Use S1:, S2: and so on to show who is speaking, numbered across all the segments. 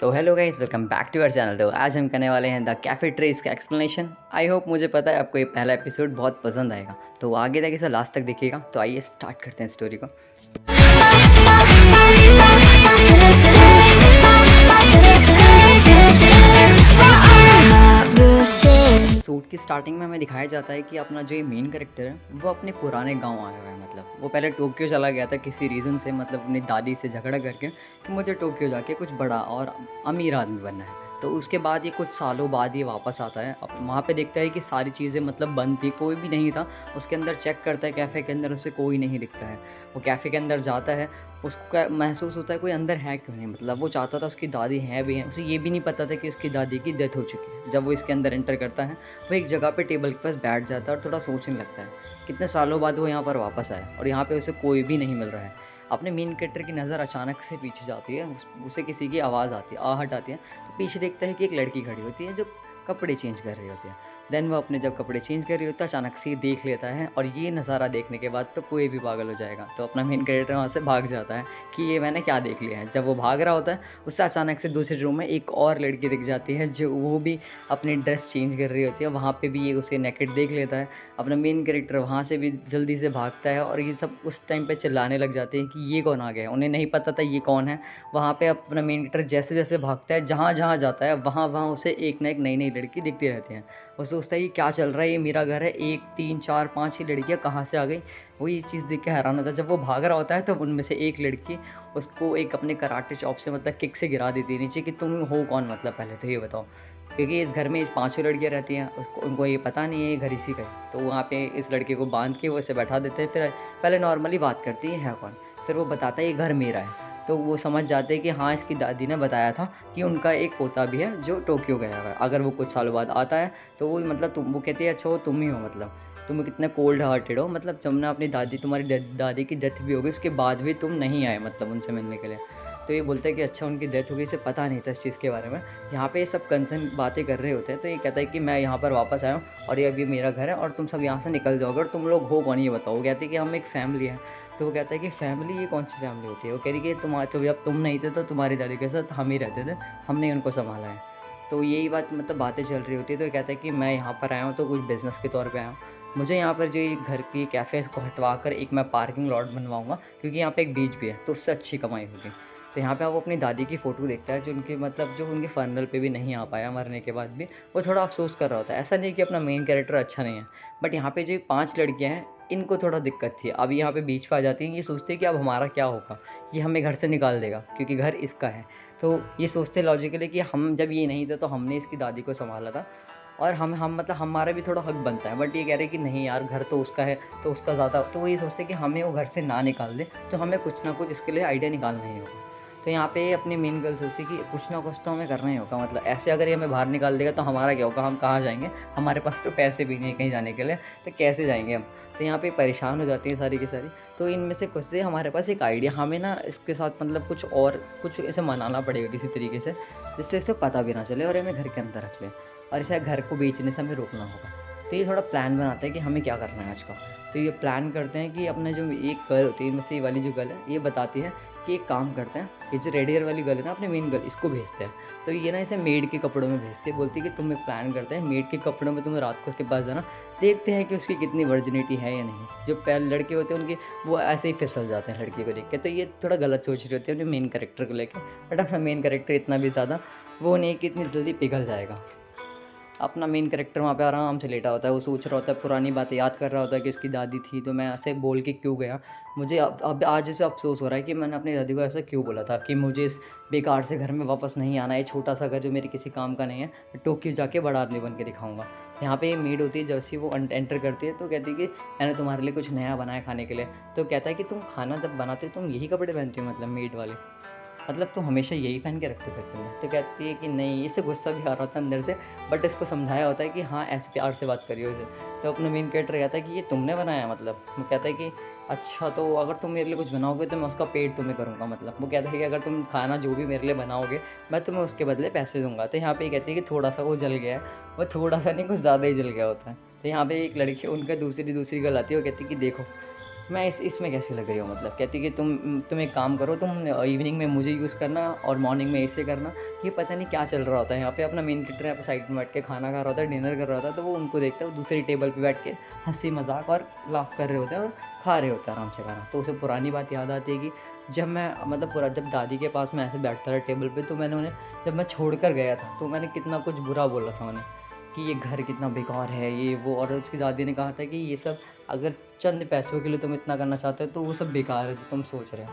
S1: तो hello guys, welcome back to our channel. तो आज हम करने वाले हैं द कैफे ट्रेस का एक्सप्लेनेशन। आई होप, मुझे पता है आपको ये पहला एपिसोड बहुत पसंद आएगा, तो आगे तक इसे लास्ट तक देखिएगा। तो आइए स्टार्ट करते हैं स्टोरी को। शूट की स्टार्टिंग में हमें दिखाया जाता है कि अपना जो ये मेन कैरेक्टर है वो अपने पुराने गांव आया हुआ है। मतलब वो पहले टोक्यो चला गया था किसी रीज़न से, मतलब अपनी दादी से झगड़ा करके कि मुझे टोक्यो जाके कुछ बड़ा और अमीर आदमी बनना है। तो उसके बाद ये कुछ सालों बाद ये वापस आता है। अब वहाँ पे देखता है कि सारी चीज़ें मतलब बंद थी, कोई भी नहीं था। उसके अंदर चेक करता है कैफ़े के अंदर, उसे कोई नहीं दिखता है। वो कैफ़े के अंदर जाता है, उसको क्या महसूस होता है कोई अंदर है क्यों नहीं। मतलब वो चाहता था उसकी दादी है भी है, उसे ये भी नहीं पता था कि उसकी दादी की डेथ हो चुकी है। जब वो इसके अंदर एंटर करता है, वो एक जगह पे टेबल के पास बैठ जाता है और थोड़ा सोचने लगता है कितने सालों बाद वो यहाँ पर वापस आया और यहाँ पे उसे कोई भी नहीं मिल रहा है। अपने मेन कैरेक्टर की नज़र अचानक से पीछे जाती है, उसे किसी की आवाज़ आती है, आहट आती है। तो पीछे देखता है कि एक लड़की खड़ी होती है जो कपड़े चेंज कर रही होती है। देन वो अपने जब कपड़े चेंज कर रही होता है, अचानक से देख लेता है और ये नज़ारा देखने के बाद तो कोई भी पागल हो जाएगा। तो अपना मेन कैरेक्टर वहाँ से भाग जाता है कि ये मैंने क्या देख लिया है। जब वो भाग रहा होता है, उससे अचानक से दूसरे रूम में एक और लड़की दिख जाती है जो वो भी अपनी ड्रेस चेंज कर रही होती है। वहाँ पे भी ये उसे नेकेड देख लेता है। अपना मेन कैरेक्टर वहाँ से भी जल्दी से भागता है और ये सब उस टाइम पे चिल्लाने लग जाते हैं कि ये कौन आ गया है। उन्हें नहीं पता था ये कौन है। वहाँ पे अपना मेन कैरेक्टर जैसे जैसे भागता है, जहाँ जहाँ जाता है वहाँ वहाँ उसे एक ना एक नई नई लड़की दिखती रहती है। वो सोचता है कि क्या चल रहा है, ये मेरा घर है, 1 3 4 5 ही लड़कियाँ कहाँ से आ गई। वो ये चीज़ देख के हैरान होता है। जब वो भाग रहा होता है तो उनमें से एक लड़की उसको एक अपने कराटे चॉप से मतलब किक से गिरा देती है नीचे कि तुम हो कौन, मतलब पहले तो ये बताओ। क्योंकि इस घर में 5 लड़कियाँ रहती हैं, उसको उनको ये पता नहीं है ये घर इसी का है। तो वहाँ पे इस लड़के को बांध के वो इसे बैठा देते हैं। फिर पहले नॉर्मली बात करती है कौन। फिर वो बताता है ये घर मेरा है। तो वो समझ जाते हैं कि हाँ, इसकी दादी ने बताया था कि उनका एक पोता भी है जो टोक्यो गया हुआ है। अगर वो कुछ सालों बाद आता है तो वो मतलब वो कहती है अच्छा वो तुम ही हो, मतलब तुम कितने कोल्ड हार्टेड हो। मतलब जब ना अपनी दादी, तुम्हारी दादी की डेथ भी हो गई, उसके बाद भी तुम नहीं आए मतलब उनसे मिलने के लिए। तो ये बोलता है कि अच्छा उनकी डेथ हो गई, इसे पता नहीं था इस चीज़ के बारे में। यहाँ पे ये सब कंसर्न बातें कर रहे होते हैं। तो ये कहता है कि मैं यहाँ पर वापस आया हूँ और ये अभी मेरा घर है और तुम सब यहाँ से निकल जाओगे और तुम लोग हो कौन ये बताओ। वो कहती है कि हम एक फैमिली है। तो वो कहता है कि फैमिली, ये कौन सी फैमिली होती है। वो कह रही कि तो जब तुम नहीं थे तो तुम्हारी दादी के साथ हम ही रहते थे, हमने उनको संभाला है। तो यही बात मतलब बातें चल रही होती है। तो ये कहता है कि मैं यहाँ पर आया हूँ तो कुछ बिज़नेस के तौर पे आया हूँ। मुझे यहाँ पर जो ये घर की कैफ़े है इसको हटवा कर एक मैं पार्किंग लॉट बनवाऊँगा, क्योंकि यहाँ पे एक बीच भी है तो उससे अच्छी कमाई होगी। तो यहाँ पे वो अपनी दादी की फ़ोटो देखता है जो उनकी मतलब जो उनके फनरल पे भी नहीं आ पाया मरने के बाद भी। वो थोड़ा अफ़सोस कर रहा होता है। ऐसा नहीं कि अपना मेन कैरेक्टर अच्छा नहीं है, बट यहाँ पे जो 5 लड़कियाँ हैं इनको थोड़ा दिक्कत थी। अब यहाँ पे बीच पे आ जाती हैं, ये सोचती है कि अब हमारा क्या होगा, ये हमें घर से निकाल देगा क्योंकि घर इसका है। तो ये सोचते लॉजिकली कि हम जब ये नहीं थे तो हमने इसकी दादी को सँभाला था और हम मतलब हमारा भी थोड़ा हक बनता है। बट ये कह रहे हैं कि नहीं यार, घर तो उसका है तो उसका ज़्यादा। तो वो ये सोचते हैं कि हमें वो घर से ना निकाल दे, तो हमें कुछ ना कुछ इसके लिए आइडिया निकालना ही होगा। तो यहाँ पे अपनी मेन गर्ल सोचती है कि कुछ ना कुछ तो हमें करना ही होगा। मतलब ऐसे अगर ये हमें बाहर निकाल देगा तो हमारा क्या होगा, हम कहाँ जाएँगे, हमारे पास तो पैसे भी नहीं है कहीं जाने के लिए, तो कैसे जाएँगे हम। तो यहाँ पे परेशान हो जाती हैं सारी की सारी। तो इनमें से कुछ से हमारे पास एक आइडिया, हमें ना इसके साथ मतलब कुछ ऐसे मनाना पड़ेगा किसी तरीके से, जिससे इसे पता भी ना चले और हमें घर के अंदर रख ले और इसे घर को बेचने से हमें रोकना होगा। तो ये थोड़ा प्लान बनाते हैं कि हमें क्या करना है आज का। तो ये प्लान करते हैं कि अपने जो एक गर्ल होती है, इनमें से ये वाली जो गर्ल है ये बताती है कि एक काम करते हैं, ये जो रेड हेयर वाली गर्ल है ना अपने मेन गर्ल, इसको भेजते हैं। तो ये ना इसे मेड के कपड़ों में भेजती है, बोलती है कि तुम एक प्लान करते हैं, मेड के कपड़ों में तुम रात को उसके पास जाना, देखते हैं कि उसकी कितनी वर्जिनिटी है या नहीं। जो पहले लड़के होते हैं उनकी वो ऐसे ही फिसल जाते हैं लड़की को देख के। तो ये थोड़ा गलत सोच रही होती है अपने मेन कैरेक्टर को लेकर। बट अपना मेन कैरेक्टर इतना भी ज़्यादा वो नहीं कि इतनी जल्दी पिघल जाएगा। अपना मेन कैरेक्टर वहाँ पे आराम से लेटा होता है। वो सोच रहा होता है, पुरानी बातें याद कर रहा होता है कि उसकी दादी थी तो मैं ऐसे बोल के क्यों गया। मुझे अब आज ऐसे अफ़सोस हो रहा है कि मैंने अपनी दादी को ऐसा क्यों बोला था कि मुझे इस बेकार से घर में वापस नहीं आना है। छोटा सा घर जो मेरे किसी काम का नहीं है, टोक्यो जाके बड़ा आदमी बन के दिखाऊंगा। यहाँ पे मेड होती है, जैसे ही वो एंटर करती है तो कहती है कि मैंने तुम्हारे लिए कुछ नया बनाया खाने के लिए। तो कहता है कि तुम खाना जब बनाते हो तुम यही कपड़े पहनती हो, मतलब मेड वाले, मतलब तो हमेशा यही पहन के रखते घर में। तो कहती है कि नहीं, इसे गुस्सा भी आ रहा था अंदर से, बट इसको समझाया होता है कि हाँ ऐसे प्यार से बात करियो इसे। तो अपना मेन कैरेक्टर कहता है कि ये तुमने बनाया, मतलब वो कहता है कि अच्छा तो अगर तुम मेरे लिए कुछ बनाओगे तो मैं उसका पेट तुम्हें करूँगा। मतलब वो कहता है कि अगर तुम खाना जो भी मेरे लिए बनाओगे मैं तुम्हें उसके बदले पैसे दूंगा। तो यहाँ पे कहती है कि थोड़ा सा वो जल गया है, वो थोड़ा सा नहीं कुछ ज़्यादा ही जल गया होता है। तो यहाँ पे एक लड़की उनका दूसरी गर्ल आती है, वो कहती है कि देखो मैं इसमें कैसी लग रही हूँ मतलब कहती कि तुम एक काम करो, तुम इवनिंग में मुझे यूज़ करना और मॉर्निंग में इसे करना। ये पता नहीं क्या चल रहा होता है यहाँ पे। अपना मेन कैरेक्टर यहाँ पे साइड में बैठ के खाना खा रहा होता है, डिनर कर रहा होता है, तो वो उनको देखता है, वो दूसरी टेबल पे बैठ के हंसी मजाक और लाफ कर रहे होते हैं और खा रहे होते हैं आराम से खाना। तो उसे पुरानी बात याद आती है कि जब मैं मतलब पूरा जब दादी के पास मैं ऐसे बैठता था टेबल पे, तो मैंने उन्हें जब मैं छोड़ कर गया था तो मैंने कितना कुछ बुरा बोला था उन्हें कि ये घर कितना बेकार है, ये वो। और उसकी दादी ने कहा था कि ये सब अगर चंद पैसों के लिए तुम इतना करना चाहते हो तो वो सब बेकार है जो तुम सोच रहे हो।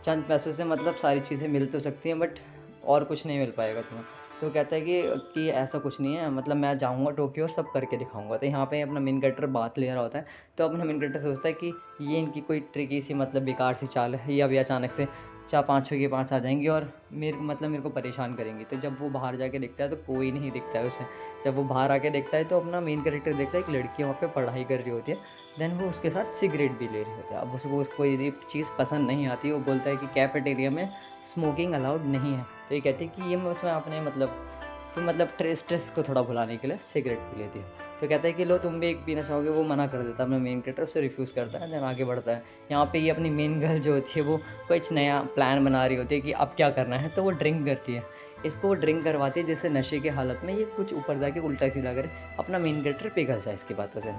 S1: चंद पैसों से मतलब सारी चीज़ें मिल तो सकती हैं, बट और कुछ नहीं मिल पाएगा तुम्हें। तो कहता है कि ऐसा कुछ नहीं है, मतलब मैं जाऊँगा टोक्यो और सब करके दिखाऊँगा। तो यहाँ पे अपना मेन कैरेक्टर बात ले रहा होता है, तो अपना मेन कैरेक्टर सोचता है कि ये इनकी कोई ट्रिकी सी मतलब बेकार सी चाल है, ये अभी अचानक से 4-5 के 5 आ जाएँगी और मेरे को परेशान करेंगी। तो जब वो बाहर जाके देखता है तो कोई नहीं दिखता है उसे। जब वो बाहर आके देखता है तो अपना मेन कैरेक्टर देखता है एक लड़की वहाँ पे पढ़ाई कर रही होती है। देन वो उसके साथ सिगरेट भी ले रही होती है। अब उसको कोई चीज़ पसंद नहीं आती, वो बोलता है कि कैफ़ेटेरिया में स्मोकिंग अलाउड नहीं है। तो ये कहती है कि ये मैं उसमें आपने मतलब फिर मतलब स्ट्रेस को थोड़ा भुलाने के लिए सिगरेट पी लेती है। तो कहता है कि लो तुम भी एक पीना चाहोगे, वो मना कर देता है। अपना मेन कैरेक्टर उससे रिफ्यूज़ करता है, देन आगे बढ़ता है। यहाँ पे ये अपनी मेन गर्ल जो होती है वो कुछ नया प्लान बना रही होती है कि अब क्या करना है, तो वो ड्रिंक करती है। इसको वो ड्रिंक करवाती है जिससे नशे की हालत में ये कुछ ऊपर जाके उल्टा-सीधा करे, अपना मेन कैरेक्टर पिघल जाए इसकी बातों से।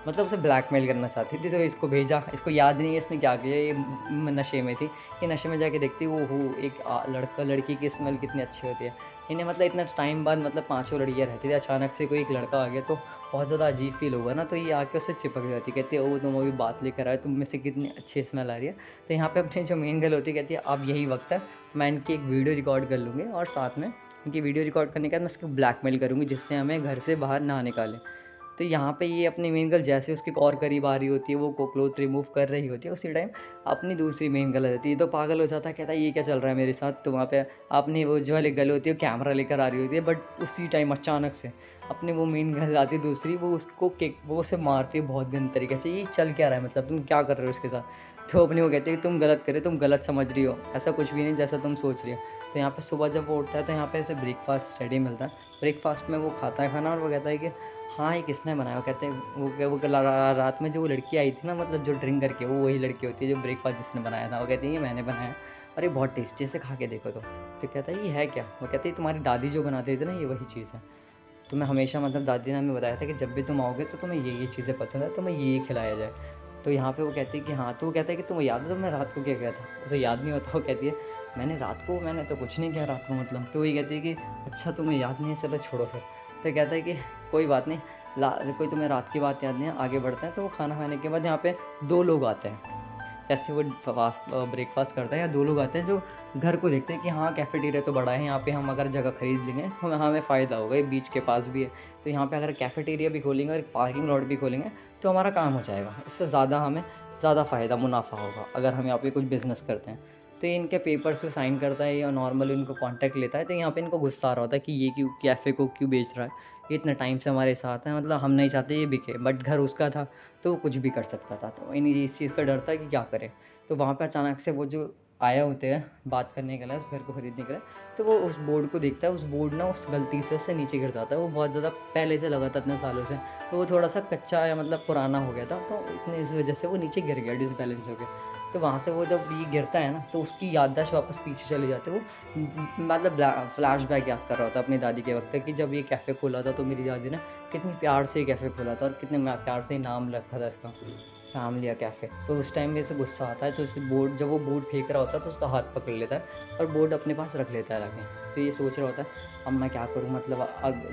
S1: मतलब उसे ब्लैकमेल करना चाहती थी, तो इसको भेजा। इसको याद नहीं है इसने क्या किया, ये नशे में थी। ये नशे में जाके देखती है, ओहो! एक लड़का लड़की की स्मेल कितनी अच्छी होती है। इन्हें मतलब इतना टाइम बाद मतलब पाँचों लड़कियाँ रहती थी, अचानक से कोई एक लड़का आ गया तो बहुत ज़्यादा अजीब फ़ील हुआ ना, तो ये आके उससे चिपक जाती, कहती है ओह तुम अभी बात लेकर आए, तुम में से कितनी अच्छी स्मेल आ रही है। तो यहाँ पे अपनी जो मेन गर्ल होती है कहती है अब यही वक्त है, मैं इनकी एक वीडियो रिकॉर्ड कर लूँगी और साथ में इनकी वीडियो रिकॉर्ड करने के बाद मैं इसको ब्लैकमेल करूँगी जिससे हमें घर से बाहर ना निकाले। तो यहाँ पे ये अपनी मेन गर्ल जैसे उसके और करीब आ रही होती है, वो को क्लोथ रिमूव कर रही होती है, उसी टाइम अपनी दूसरी मेन गर्ल आ जाती है। ये तो पागल हो जाता है, कहता है ये क्या चल रहा है मेरे साथ। तो वहाँ पे अपनी वो जो वाली गर्ल होती है कैमरा लेकर आ रही होती है, बट उसी टाइम अचानक से अपनी वो मेन गर्ल आती है दूसरी, वो उसको किक वो उसे मारती है बहुत गंदे तरीके से। ये चल क्या रहा है, मतलब तुम क्या कर रहे हो इसके साथ। तो अपनी वो कहती है कि तुम गलत कर रहे हो, तुम गलत समझ रही हो, ऐसा कुछ भी नहीं जैसा तुम सोच रही हो। तो यहाँ पे सुबह जब वो उठता है तो यहाँ पे उसे ब्रेकफास्ट रेडी मिलता है। ब्रेकफास्ट में वो खाता है खाना और वो कहता है कि हाँ, ये किसने बनाया? वो कहते हैं वो कल रात में जो वो लड़की आई थी ना, मतलब जो ड्रिंक करके, वो वही लड़की होती है जो ब्रेकफ़ास्ट जिसने बनाया था। वो कहती है ये मैंने बनाया और ये बहुत टेस्टी है, इसे खा के देखो तो। तो कहता है ये है क्या? वो कहती है तुम्हारी दादी जो बनाती थी ना, ये वही चीज़ है। तुम्हें हमेशा मतलब दादी ने हमें बताया था कि जब भी तुम आओगे तो तुम्हें ये चीज़ें पसंद है, तुम्हें ये खिलाया जाए। तो यहाँ पे वो कहती है कि हाँ, तो वो कहता है कि तुम्हें याद है तुमने रात को क्या किया था? उसे याद नहीं होता, वो कहती है मैंने तो कुछ नहीं किया रात को मतलब। तो वही कहती है कि अच्छा तुम्हें याद नहीं है, चलो छोड़ो फिर। तो कहता है कि कोई बात नहीं, कोई तुम्हें रात की बात याद नहीं है, आगे बढ़ते हैं। तो वो खाना खाने के बाद यहाँ पे 2 लोग आते हैं। जैसे वो ब्रेकफ़ास्ट करता है या 2 लोग आते हैं जो घर को देखते हैं कि हाँ, कैफ़ेटेरिया तो बड़ा है, यहाँ पे हम अगर जगह खरीद लेंगे तो हमें फ़ायदा होगा, ये बीच के पास भी है। तो यहाँ पे अगर कैफ़ेटेरिया भी खोलेंगे और पार्किंग लॉट भी खोलेंगे तो हमारा काम हो जाएगा। इससे ज़्यादा हमें ज़्यादा फ़ायदा मुनाफ़ा होगा अगर हम यहाँ पे कुछ बिज़नेस करते हैं। तो ये इनके पेपर्स को साइन करता है या नॉर्मली इनको कॉन्टैक्ट लेता है, तो यहाँ पे इनको गुस्सा आ रहा होता है कि ये क्यों कैफ़े को क्यों बेच रहा है, ये इतने टाइम से हमारे साथ है, मतलब हम नहीं चाहते ये बिके, बट घर उसका था तो वो कुछ भी कर सकता था। तो इन्हें इस चीज़ का डर था कि क्या करें। तो वहाँ पे अचानक से वो जो आए होते हैं बात करने के लिए, उस घर को खरीदने के लिए, तो वो उस बोर्ड को देखता है। उस बोर्ड ना उस गलती से उससे नीचे गिर जाता है। वो बहुत ज़्यादा पहले से लगा था इतने सालों से, तो वो थोड़ा सा कच्चा या मतलब पुराना हो गया था, तो इतनी इस वजह से वो नीचे गिर गया डिसबैलेंस हो गया। तो वहाँ से वो जब ये गिरता है ना, तो उसकी याददाश्त वापस पीछे चली जाती है। वो मतलब फ्लैशबैक याद कर रहा होता है अपनी दादी के वक्त का कि जब ये कैफ़े खोला था तो मेरी दादी ने कितनी प्यार से ये कैफ़े खोला था और कितने प्यार से नाम रखा था इसका, फैमिलिया कैफ़े। तो उस टाइम में इसे गुस्सा आता है, तो उसे बोर्ड जब वो बोर्ड फेंक रहा होता है तो उसका हाथ पकड़ लेता है और बोर्ड अपने पास रख लेता है लाके। तो ये सोच रहा होता है अब मैं क्या करूँ, मतलब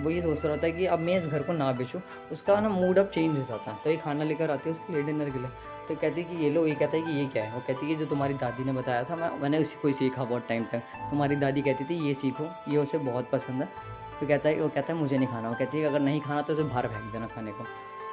S1: वो ये सोच रहा होता है कि अब मैं इस घर को ना बेचूँ। उसका ना मूड अब चेंज हो जाता है। तो ये खाना लेकर आती है उसके लिए डिनर के लिए। तो कहती है कि ये लो, ये कहता है कि ये क्या है? वो कहती है कि जो तुम्हारी दादी ने बताया था, मैंने उसी को ही सीखा बहुत टाइम तक। तुम्हारी दादी कहती थी ये सीखो, ये उसे बहुत पसंद है। तो वो कहता है मुझे नहीं खाना। वो कहती है कि अगर नहीं खाना तो उसे बाहर फेंक देना खाने को।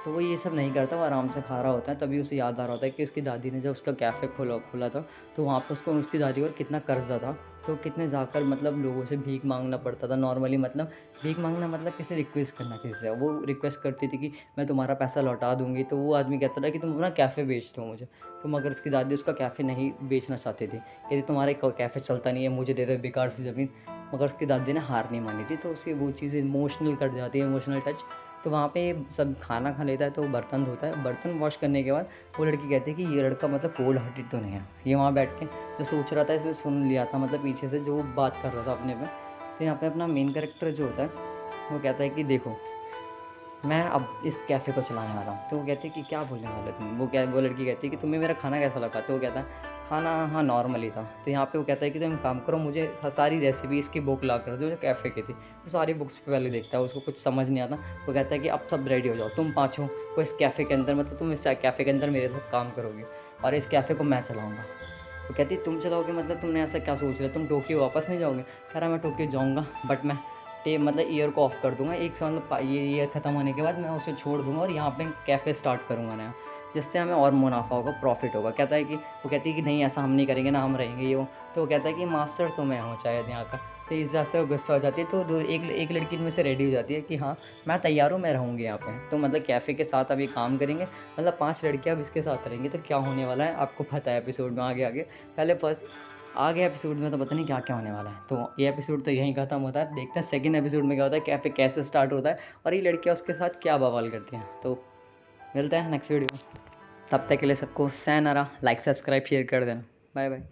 S1: तो वो ये सब नहीं करता, वो आराम से खा रहा होता है। तभी उसे याद आ रहा होता है कि उसकी दादी ने जब उसका कैफ़े खोला था, तो वहाँ पे उसको उसकी दादी पर कितना कर्ज़ा था। तो कितने जाकर मतलब लोगों से भीख माँगना पड़ता था नॉर्मली, मतलब भीख माँगना मतलब किसी रिक्वेस्ट करना किसी से। वो रिक्वेस्ट करती थी कि मैं तुम्हारा पैसा लौटा दूँगी, तो वो आदमी कहता था कि तुम अपना कैफ़े बेच दो मुझे। तो मगर उसकी दादी उसका कैफ़े नहीं बेचना चाहती थी। कहती तुम्हारा कैफ़े चलता नहीं है, मुझे दे दो बेकार सी ज़मीन। मगर उसकी दादी ने हार नहीं मानी थी, तो उसे वो चीज़ इमोशनल कट जाती है, इमोशनल टच। तो वहाँ पे सब खाना खा लेता है तो बर्तन धोता है। बर्तन वॉश करने के बाद वो लड़की कहती है कि ये लड़का मतलब कोल्ड हार्टेड तो नहीं है। ये वहाँ बैठ के जो सोच रहा था इसे सुन लिया था, मतलब पीछे से जो वो बात कर रहा था अपने में। तो यहाँ पे अपना मेन कैरेक्टर जो होता है वो कहता है कि देखो मैं अब इस कैफ़े को चलाने वाला हूँ। तो वो कहते हैं कि क्या बोलने वाले हो तुम? वो लड़की कहती है कि तुम्हें मेरा खाना कैसा लगा? तो वो कहता है खाना हाँ नॉर्मल ही था। तो यहाँ पे वो कहता है कि तुम काम करो, मुझे सारी रेसिपी इसकी बुक ला कर दो जो कैफ़े की थी। वो सारी बुक्स पे पहले देखता है, उसको कुछ समझ नहीं आता। वो कहता है कि अब सब रेडी हो जाओ, तुम पाँचों को इस कैफ़े के अंदर, मतलब तुम इस कैफ़े के अंदर मेरे साथ काम करोगे और इस कैफ़े को मैं चलाऊँगा। वो कहती है तुम चलाओगे, मतलब तुमने ऐसा क्या सोच लिया? तुम टोक्यो वापस नहीं जाओगे? कह रहा मैं टोक्यो जाऊँगा, बट मैं मतलब ईयर को ऑफ़ कर दूँगा। एक साल मतलब ये ईयर ख़त्म होने के बाद मैं उसे छोड़ दूँगा और यहाँ पे कैफ़े स्टार्ट करूँगा नया, जिससे हमें और मुनाफ़ा होगा, प्रॉफ़िट होगा। कहता है कि वो कहती है कि नहीं ऐसा हम नहीं करेंगे ना, हम रहेंगे ये वो। तो वो कहता है कि मास्टर तो मैं हूँ शायद यहाँ का। तो इस वजह से वो गुस्सा हो जाती है। तो एक लड़की इनमें से रेडी हो जाती है कि हाँ, मैं तैयार हूँ, मैं रहूँगी यहाँ पे। तो मतलब कैफ़े के साथ अभी काम करेंगे, मतलब 5 लड़कियाँ अब इसके साथ रहेंगी। तो क्या होने वाला है आपको पता है एपिसोड में आगे। पहले फर्स्ट आगे एपिसोड में तो पता नहीं क्या-क्या होने वाला है। तो ये एपिसोड तो यहीं ख़त्म होता है। देखते हैं सेकंड एपिसोड में क्या होता है, कैफ़े कैसे स्टार्ट होता है और ये लड़कियाँ उसके साथ क्या बवाल करती हैं। तो मिलते हैं नेक्स्ट वीडियो में। तब तक के लिए सबको sayonara, लाइक, सब्सक्राइब, शेयर कर देना। Bye bye.